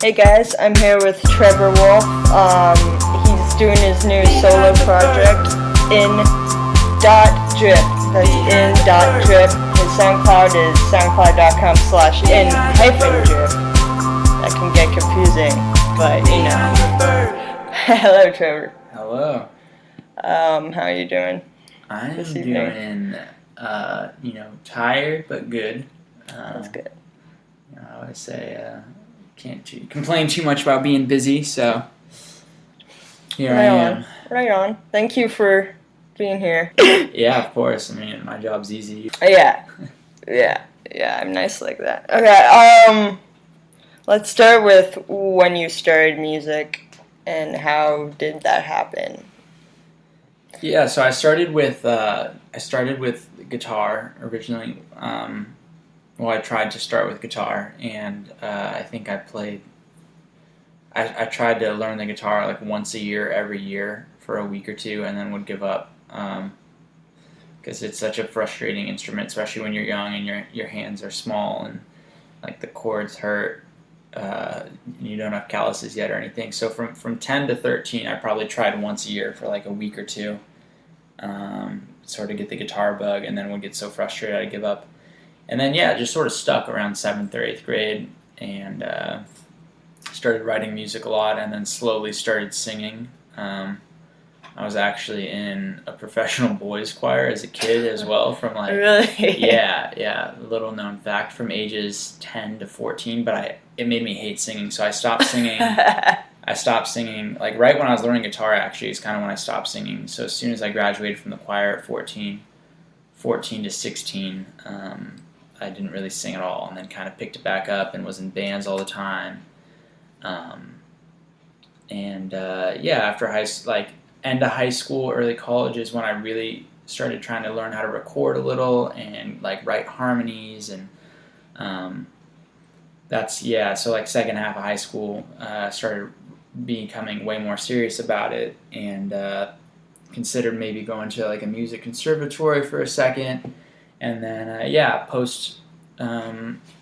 Hey guys, I'm here with Trevor Wolfe. He's doing his new solo project, In.Drip. That's In.Drip. His SoundCloud is soundcloud.com/in-drip. That can get confusing, but you know. Hello, Trevor. Hello. How are you doing? I'm this evening? doing, tired but good. That's good. I always say can't complain too much about being busy, so here I am. Right on. Thank you for being here. Yeah, of course. I mean, my job's easy. Yeah, I'm nice like that. Okay, let's start with when you started music and how did that happen? Yeah, so I started with guitar originally. I tried to start with guitar, and I think I tried to learn the guitar like once a year, every year for a week or two, and then would give up because it's such a frustrating instrument, especially when you're young and your hands are small and like the chords hurt. You don't have calluses yet or anything. So from 10 to 13, I probably tried once a year for like a week or two, sort of get the guitar bug, and then would get so frustrated I'd give up. And then, just sort of stuck around 7th or 8th grade and started writing music a lot, and then slowly started singing. I was actually in a professional boys choir as a kid as well from like... Really? Yeah, little known fact, from ages 10 to 14, but it made me hate singing, so I stopped singing. I stopped singing, like right when I was learning guitar actually is kind of when I stopped singing. So as soon as I graduated from the choir at 14 to 16, I didn't really sing at all, and then kind of picked it back up and was in bands all the time. After end of high school, early college is when I really started trying to learn how to record a little and like write harmonies, and so like second half of high school, started becoming way more serious about it, and considered maybe going to like a music conservatory for a second. And then,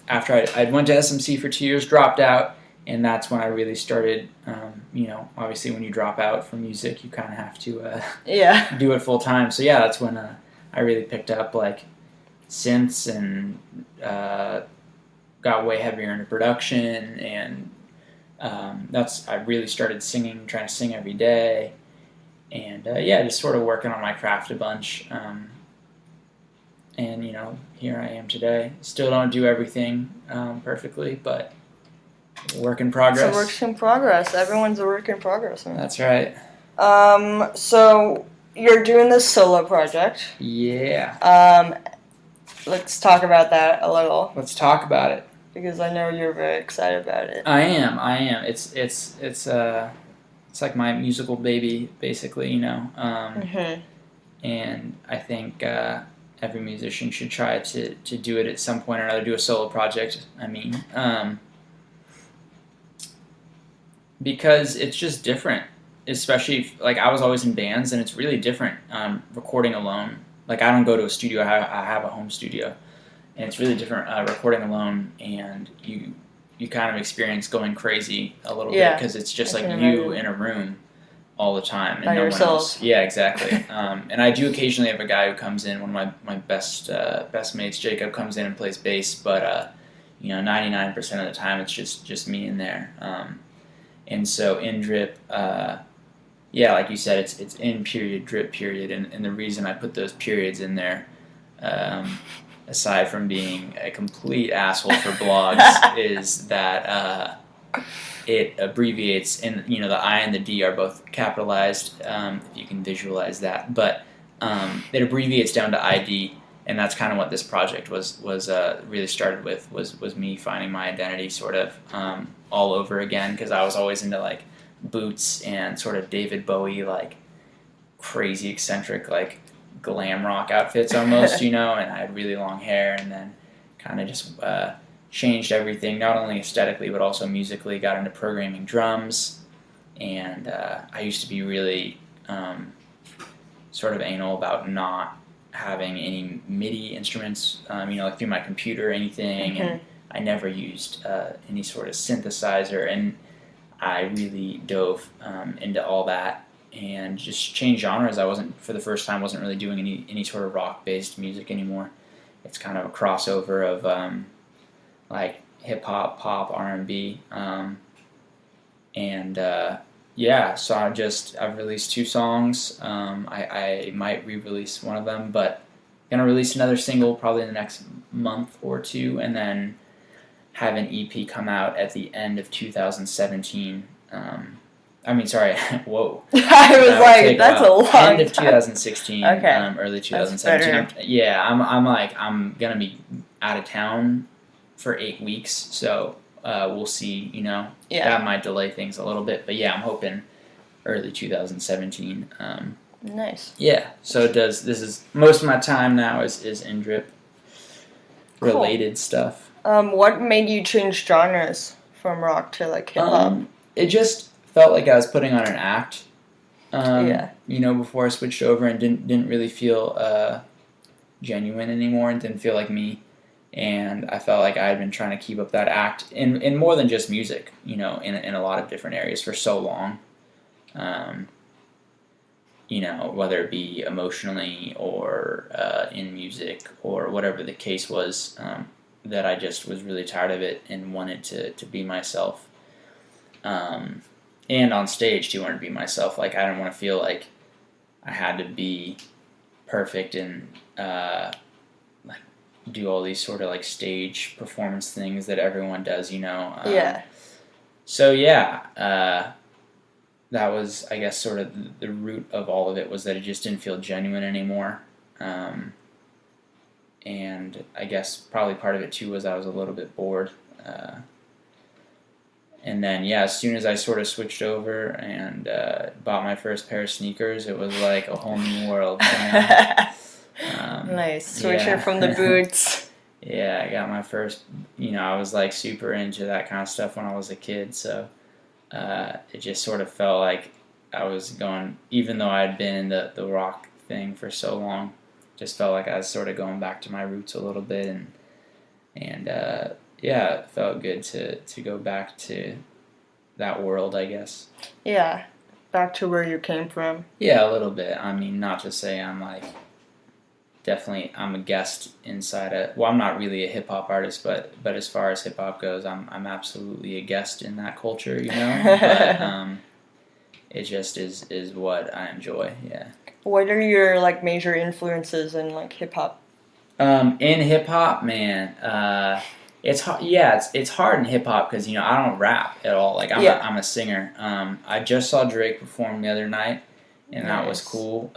after I went to SMC for 2 years, dropped out, and that's when I really started, obviously when you drop out from music, you kind of have to do it full time. So that's when I really picked up like synths and got way heavier into production, and I really started singing, trying to sing every day, and just sort of working on my craft a bunch. And here I am today. Still don't do everything perfectly, but work in progress. It's a work in progress. Everyone's a work in progress. Man. That's right. So you're doing this solo project. Yeah. Let's talk about that a little. Let's talk about it. Because I know you're very excited about it. I am. It's like my musical baby, basically. And I think every musician should try to do it at some point or another, do a solo project, because it's just different, especially like I was always in bands, and it's really different recording alone. Like I don't go to a studio, I have a home studio, and it's really different recording alone, and you kind of experience going crazy a little bit, because it's just like you in a room all the time, and by no yourself. One else. Yeah, exactly. And I do occasionally have a guy who comes in. One of my best mates, Jacob, comes in and plays bass, but 99% of the time it's just me in there. And so In.Drip, like you said, it's in period, drip period, and the reason I put those periods in there, aside from being a complete asshole for blogs, is that it abbreviates, and the I and the D are both capitalized, if you can visualize that, but it abbreviates down to ID, and that's kind of what this project was really started with, was me finding my identity sort of all over again, because I was always into like boots and sort of David Bowie, like crazy eccentric like glam rock outfits almost, and I had really long hair, and then kind of just changed everything, not only aesthetically but also musically. Got into programming drums, and I used to be really sort of anal about not having any MIDI instruments, like through my computer or anything. And I never used any sort of synthesizer, and I really dove into all that and just changed genres. I wasn't, for the first time, wasn't really doing any sort of rock based music anymore. It's kind of a crossover of like hip hop, pop, R&B, and yeah. So I've released 2 songs. I might re-release one of them, but gonna release another single probably in the next month or 2, and then have an EP come out at the end of 2017. Sorry, whoa. I was like, that's a long end of time. 2016, Okay. early 2017. I'm gonna be out of town for 8 weeks, so we'll see. That might delay things a little bit, but yeah, I'm hoping early 2017. Nice. Yeah, so this is most of my time now is In.Drip related stuff. What made you change genres from rock to like hip hop? It just felt like I was putting on an act. Yeah. Before I switched over, and didn't really feel genuine anymore, and didn't feel like me. And I felt like I had been trying to keep up that act in more than just music, in a lot of different areas for so long. Whether it be emotionally or in music or whatever the case was, that I just was really tired of it and wanted to be myself. And on stage too, wanted to be myself. Like, I didn't want to feel like I had to be perfect and like do all these sort of like stage performance things that everyone does, Yeah. So yeah, that was, I guess, sort of the root of all of it, was that it just didn't feel genuine anymore. And I guess probably part of it too was I was a little bit bored. And then, yeah, as soon as I sort of switched over and bought my first pair of sneakers, it was like a whole new world. Nice. Switcher from the boots. Yeah, I got my first, I was like super into that kind of stuff when I was a kid, so it just sort of felt like I was going, even though I had been in the rock thing for so long, just felt like I was sort of going back to my roots a little bit, and yeah, it felt good to go back to that world, I guess. Yeah, back to where you came from. Yeah, a little bit. I mean, not to say I'm like, definitely I'm a guest inside I'm not really a hip hop artist, but as far as hip hop goes, I'm absolutely a guest in that culture, But it just is what I enjoy. Yeah. What are your like major influences in like hip hop? In hip hop, man, it's hard. Yeah, it's hard in hip hop because I don't rap at all. Like I'm a singer. I just saw Drake perform the other night, and that was cool.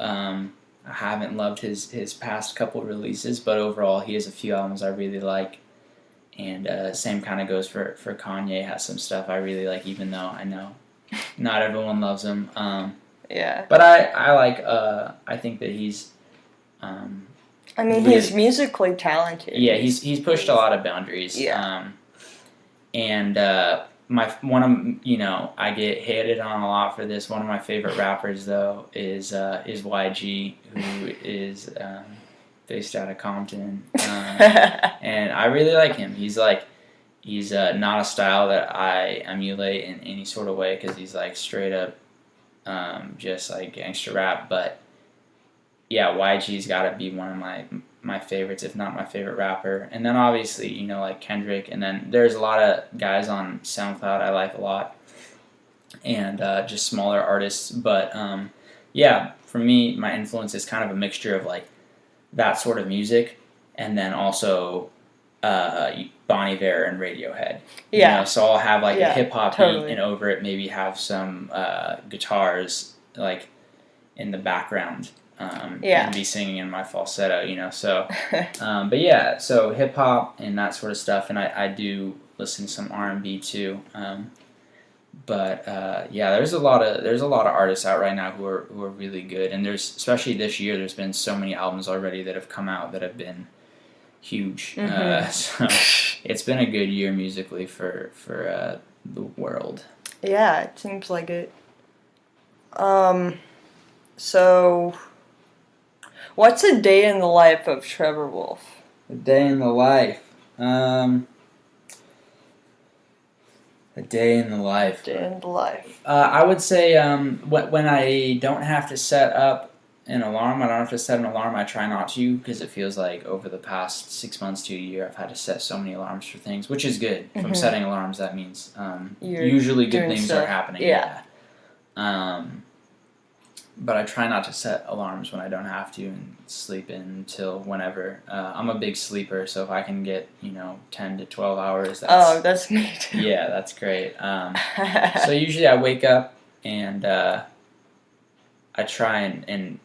I haven't loved his past couple releases, but overall he has a few albums I really like, and same kind of goes for Kanye. Has some stuff I really like, even though I know not everyone loves him. Yeah. But I like. I think that he's. I mean, really, he's musically talented. Yeah, he's pushed a lot of boundaries. Yeah. And I get hated on a lot for this. One of my favorite rappers though is YG, who is based out of Compton, and I really like him. He's not a style that I emulate in any sort of way, because he's like straight up just like gangster rap, but yeah, YG's got to be one of my favorites, if not my favorite rapper. And then obviously, like Kendrick. And then there's a lot of guys on SoundCloud I like a lot, and just smaller artists. But yeah, for me, my influence is kind of a mixture of like that sort of music, and then also Bon Iver and Radiohead. Yeah. So I'll have like a hip hop beat, and over it maybe have some guitars like in the background. And be singing in my falsetto, so, but yeah, so hip hop and that sort of stuff, and I do listen to some R&B too, but yeah, there's a lot of artists out right now who are really good, and there's, especially this year, there's been so many albums already that have come out that have been huge, so it's been a good year musically for the world. Yeah, it seems like it. So, what's a day in the life of Trevor Wolfe? A day in the life. A day in the life. Day in the life. I would say when I don't have to set up an alarm, I don't have to set an alarm, I try not to, because it feels like over the past 6 months to a year, I've had to set so many alarms for things, which is good. From setting alarms, that means usually good things are happening. Yeah. But I try not to set alarms when I don't have to and sleep in until whenever. I'm a big sleeper, so if I can get 10 to 12 hours, that's me too. Yeah, that's great. So usually I wake up and I try and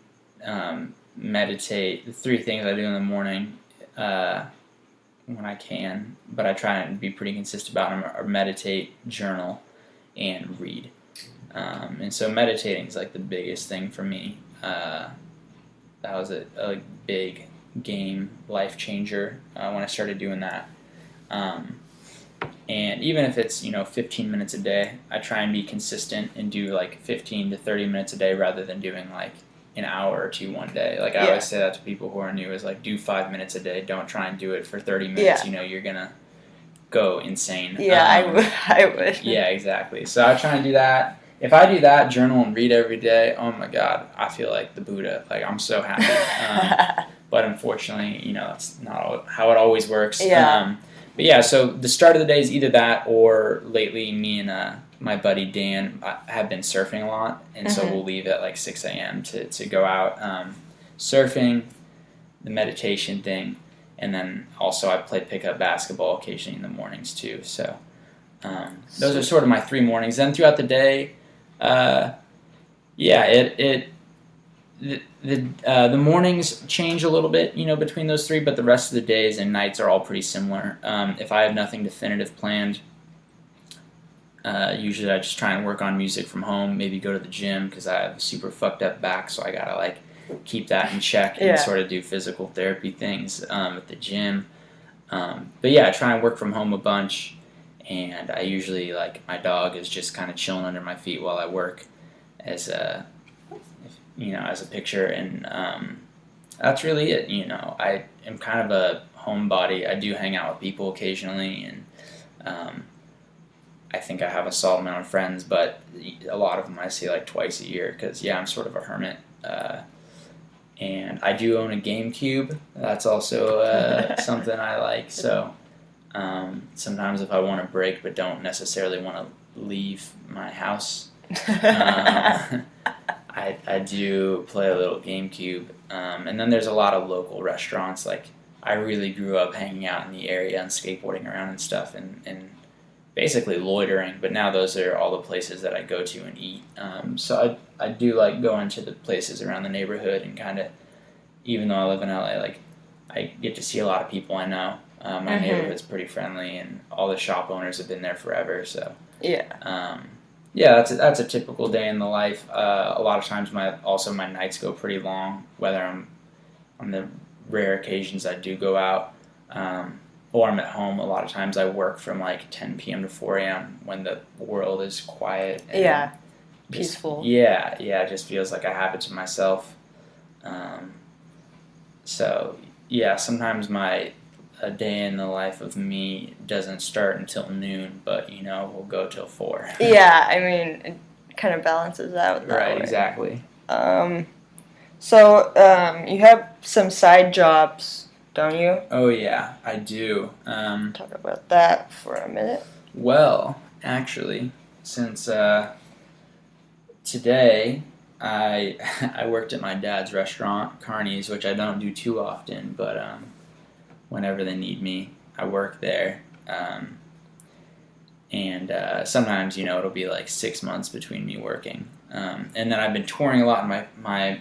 meditate. The 3 things I do in the morning when I can, but I try and be pretty consistent about them, are meditate, journal, and read. And so meditating is like the biggest thing for me. That was a big game life changer when I started doing that. And even if it's 15 minutes a day, I try and be consistent and do like 15 to 30 minutes a day rather than doing like an hour or 2 one day. Like I always say that to people who are new, is like, do 5 minutes a day. Don't try and do it for 30 minutes. You're gonna go insane. I would. Yeah, exactly. So I try and do that. If I do that, journal and read every day, oh my God, I feel like the Buddha. Like, I'm so happy. But unfortunately, that's not how it always works. Yeah. But yeah, so the start of the day is either that, or lately me and my buddy Dan have been surfing a lot. And so we'll leave at like 6 a.m. to go out surfing, the meditation thing. And then also I play pickup basketball occasionally in the mornings too. So those are sort of my 3 mornings. Then throughout the day, the mornings change a little bit, between those 3, but the rest of the days and nights are all pretty similar. If I have nothing definitive planned, usually I just try and work on music from home, maybe go to the gym, because I have a super fucked up back, so I gotta like keep that in check and sort of do physical therapy things at the gym. But yeah, I try and work from home a bunch. And I usually, like, my dog is just kind of chilling under my feet while I work as a picture. And that's really it, I am kind of a homebody. I do hang out with people occasionally, and I think I have a solid amount of friends, but a lot of them I see like twice a year because, I'm sort of a hermit. And I do own a GameCube. That's also something I like, so... sometimes if I want to break but don't necessarily want to leave my house, I do play a little GameCube. And then there's a lot of local restaurants. Like, I really grew up hanging out in the area and skateboarding around and stuff and basically loitering, but now those are all the places that I go to and eat. So I do like going to the places around the neighborhood and kind of, even though I live in LA, like, I get to see a lot of people I know. My neighborhood's pretty friendly, and all the shop owners have been there forever. So that's a typical day in the life. A lot of times my nights go pretty long. Whether I'm on the rare occasions I do go out, or I'm at home. A lot of times I work from like 10 p.m. to 4 a.m. when the world is quiet. And peaceful. It just feels like I have it to myself. Sometimes a day in the life of me doesn't start until noon, but we'll go till 4. Yeah, I mean, it kind of balances out that way. Right, exactly. So you have some side jobs, don't you? Oh yeah, I do. Talk about that for a minute. Well, actually, since today I worked at my dad's restaurant, Carney's, which I don't do too often, but whenever they need me, I work there. And sometimes, it'll be like 6 months between me working. And then I've been touring a lot in my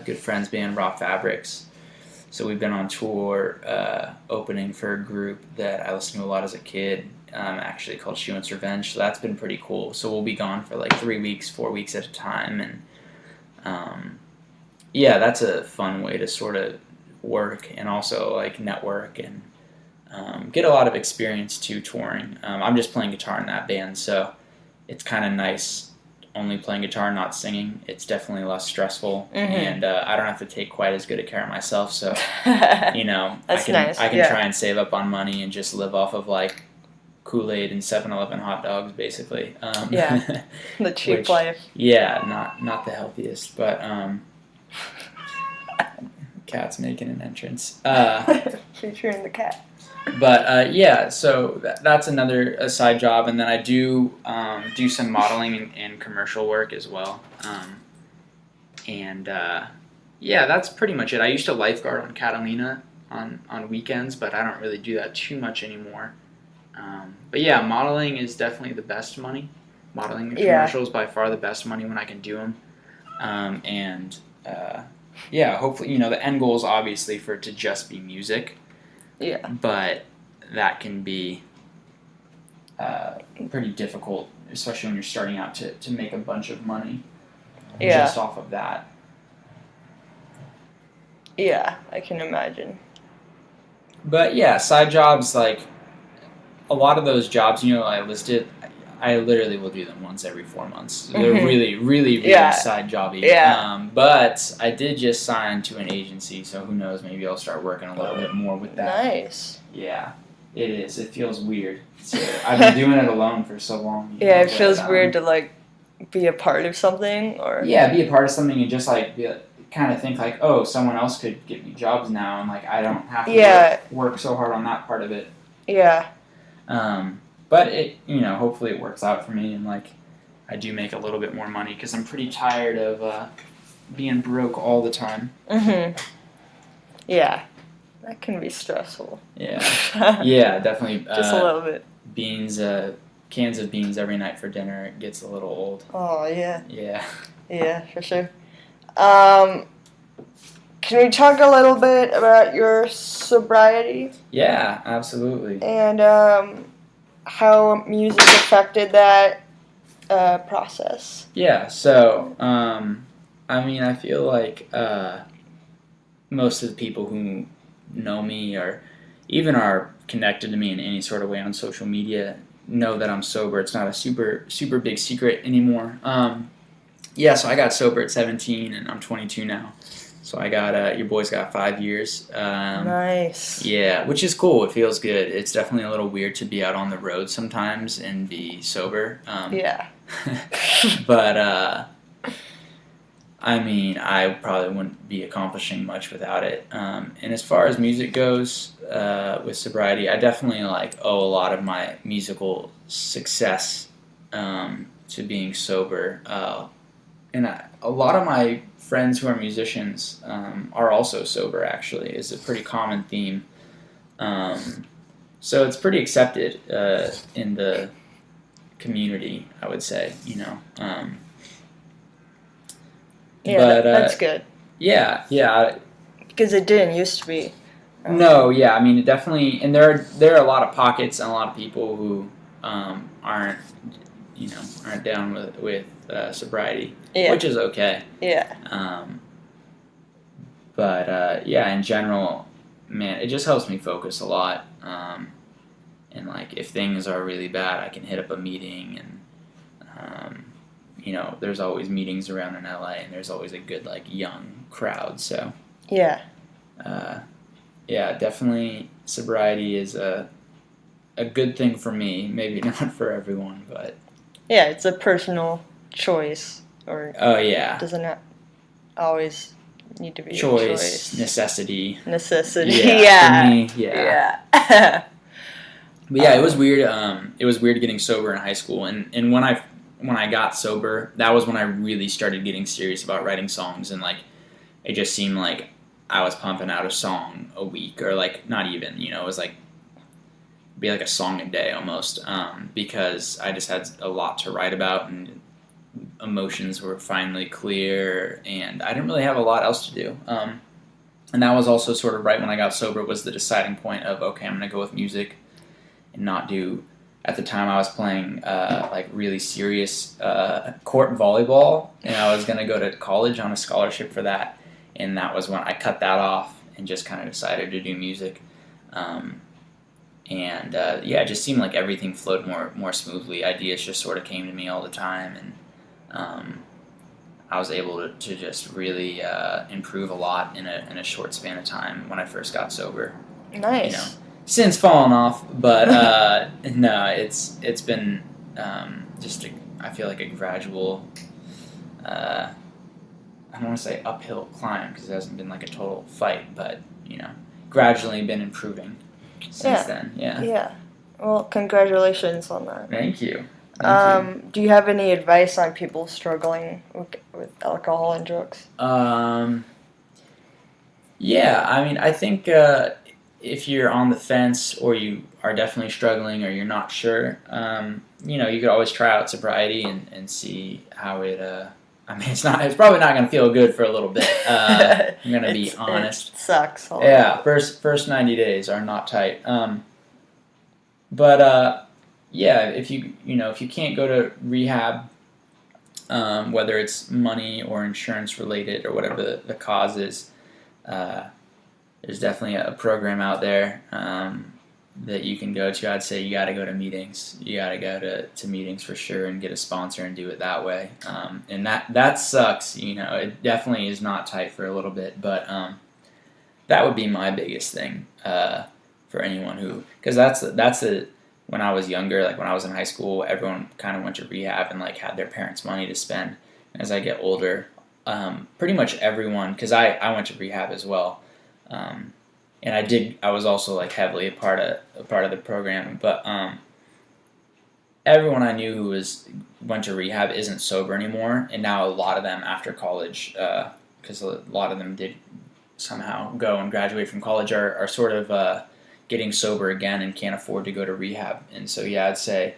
good friend's band, Raw Fabrics. So we've been on tour opening for a group that I listened to a lot as a kid, actually called Shoeance Revenge. So that's been pretty cool. So we'll be gone for like 3 weeks, 4 weeks at a time. And that's a fun way to sort of work and also like network and get a lot of experience too touring. I'm just playing guitar in that band, so it's kind of nice only playing guitar, not singing. It's definitely less stressful, and I don't have to take quite as good a care of myself, so That's I can nice. try and save up on money and just live off of like Kool-Aid and 7-Eleven hot dogs, basically. Yeah. The cheap life. Yeah, not the healthiest, but cat's making an entrance. Featuring the cat. But yeah, so that's another side job, and then I do some modeling and commercial work as well. And yeah, that's pretty much it. I used to lifeguard on Catalina on weekends, but I don't really do that too much anymore. But yeah, modeling is definitely the best money. Modeling and commercials by far the best money when I can do them. And yeah, hopefully, the end goal is obviously for it to just be music. Yeah. But that can be pretty difficult, especially when you're starting out to make a bunch of money just off of that. Yeah, I can imagine. But yeah, side jobs, like a lot of those jobs, I listed, I literally will do them once every 4 months. They're really, really, really side jobby. Yeah. But I did just sign to an agency, so who knows, maybe I'll start working a little bit more with that. Nice. Yeah, it is. It feels weird. I've been doing it alone for so long. Yeah, it feels weird to like be a part of something, or yeah, be a part of something and just like kind of think like, oh, someone else could get me jobs now, and like I don't have to work so hard on that part of it. Yeah. But it, hopefully it works out for me, and like I do make a little bit more money because I'm pretty tired of being broke all the time. Yeah, that can be stressful. Yeah. Yeah, definitely. Just a little bit. Cans of beans every night for dinner. It gets a little old. Oh yeah. Yeah. Yeah, for sure. Can we talk a little bit about your sobriety? Yeah, absolutely. And how music affected that process? Yeah, so, I feel like most of the people who know me or even are connected to me in any sort of way on social media know that I'm sober. It's not a super, super big secret anymore. Yeah, so I got sober at 17 and I'm 22 now. So I got, your boy's got 5 years. Nice. Yeah, which is cool. It feels good. It's definitely a little weird to be out on the road sometimes and be sober. Yeah. But, I probably wouldn't be accomplishing much without it. And as far as music goes, with sobriety, I definitely owe a lot of my musical success to being sober. And a lot of my friends who are musicians are also sober, actually, is a pretty common theme. So it's pretty accepted in the community, I would say, Yeah, that's good. Yeah. Because it didn't used to be. No, yeah, it definitely, and there are a lot of pockets and a lot of people who aren't down with sobriety, which is okay. Yeah. But yeah, in general, man, it just helps me focus a lot. And if things are really bad, I can hit up a meeting, and there's always meetings around in LA, and there's always a good young crowd. So yeah, definitely sobriety is a good thing for me. Maybe not for everyone, but yeah, it's a personal choice. Or doesn't it always need to be choice, necessity. Yeah. For me, yeah. But yeah, it was weird. It was weird getting sober in high school, and when I got sober, that was when I really started getting serious about writing songs, and it just seemed like I was pumping out a song a week, or not even, it was be a song a day almost, because I just had a lot to write about, and emotions were finally clear, and I didn't really have a lot else to do. And that was also sort of right when I got sober was the deciding point of, okay, I'm going to go with music and not do. At the time, I was playing really serious court volleyball, and I was going to go to college on a scholarship for that. And that was when I cut that off and just kind of decided to do music. It just seemed like everything flowed more smoothly. Ideas just sort of came to me all the time, and I was able to just really improve a lot in a short span of time when I first got sober. Nice. since fallen off, but no, it's been I feel like a gradual. I don't want to say uphill climb because it hasn't been like a total fight, but gradually been improving since then. Yeah. Yeah. Well, congratulations on that. Thank you. Do you have any advice on people struggling with alcohol and drugs? Yeah, I mean, I think if you're on the fence or you are definitely struggling or you're not sure, you could always try out sobriety and see how it. I mean, it's probably not going to feel good for a little bit. I'm going to be honest. It sucks. Yeah, first 90 days are not tight. But yeah, if you can't go to rehab, whether it's money or insurance related or whatever the cause is, there's definitely a program out there that you can go to. I'd say you got to go to meetings. You got to go to meetings for sure and get a sponsor and do it that way. And that sucks. It definitely is not tight for a little bit, but that would be my biggest thing for anyone who, because that's the when I was younger, like when I was in high school, everyone kind of went to rehab and like had their parents' money to spend. As I get older, pretty much everyone, because I went to rehab as well, and I was also like heavily a part of the program, but everyone I knew who went to rehab isn't sober anymore, and now a lot of them after college, because a lot of them did somehow go and graduate from college, are sort of getting sober again and can't afford to go to rehab. And so yeah, I'd say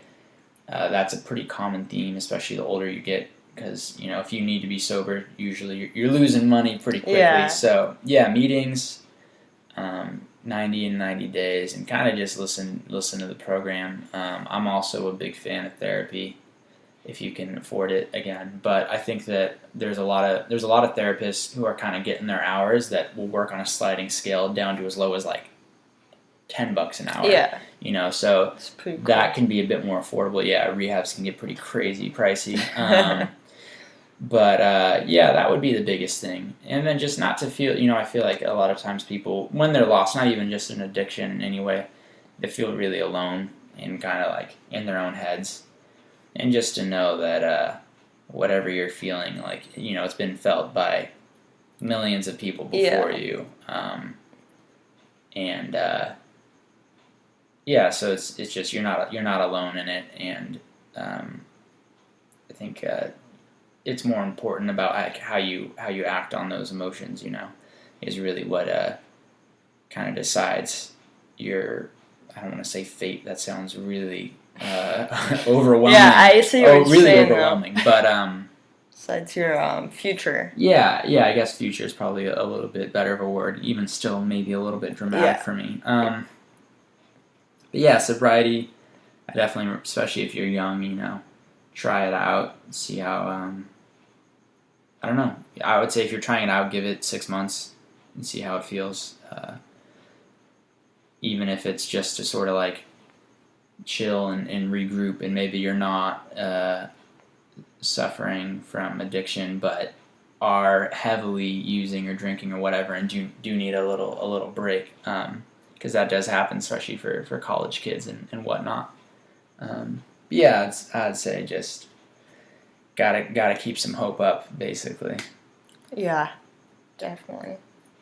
that's a pretty common theme, especially the older you get, because if you need to be sober, usually you're losing money pretty quickly. Yeah. So yeah, meetings, 90 and 90 days, and kind of just listen to the program. I'm also a big fan of therapy, if you can afford it again. But I think that there's a lot of therapists who are kind of getting their hours that will work on a sliding scale down to as low as like $10 an hour. Yeah. So pretty cool. that can be a bit more affordable. Yeah, rehabs can get pretty crazy pricey. But yeah, that would be the biggest thing. And then just not to feel, I feel like a lot of times people, when they're lost, not even just an addiction in any way, they feel really alone and kind of like in their own heads. And just to know that whatever you're feeling, like, it's been felt by millions of people before you. And yeah, so it's just you're not alone in it, and I think it's more important about how you act on those emotions. Is really what kind of decides your, I don't want to say fate. That sounds really overwhelming. Yeah, I see what you're really saying, overwhelming, but besides your future. Yeah, I guess future is probably a little bit better of a word. Even still, maybe a little bit dramatic for me. But yeah, sobriety, I definitely, especially if you're young, try it out, see how. I don't know. I would say if you're trying it out, give it 6 months and see how it feels. Even if it's just to sort of like chill and regroup, and maybe you're not suffering from addiction, but are heavily using or drinking or whatever, and do need a little break, because that does happen, especially for college kids and whatnot. Yeah, I'd say just gotta keep some hope up, basically. Yeah, definitely.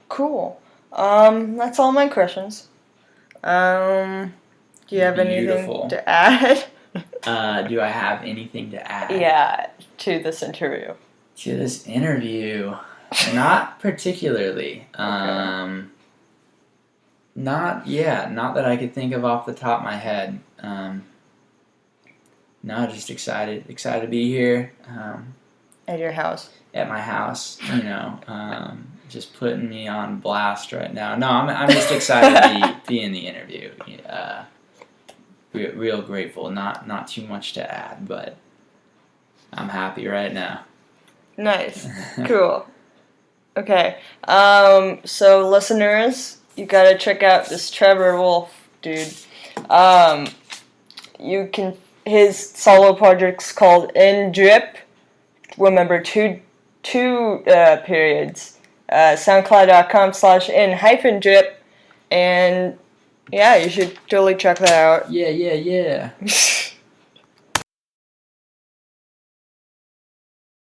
Cool. That's all my questions. Do you have anything to add? Do I have anything to add? Yeah, to this interview. To this interview, not particularly. Okay. Not that I could think of off the top of my head. No, just excited to be here. At your house. At my house, just putting me on blast right now. No, I'm just excited to be in the interview. Real grateful. Not too much to add, but I'm happy right now. Nice. Cool. Okay. So listeners, you gotta check out this Trevor Wolfe dude. His solo project's called In.Drip. Remember, two periods. SoundCloud.com/in-drip. And Yeah, you should totally check that out. Yeah.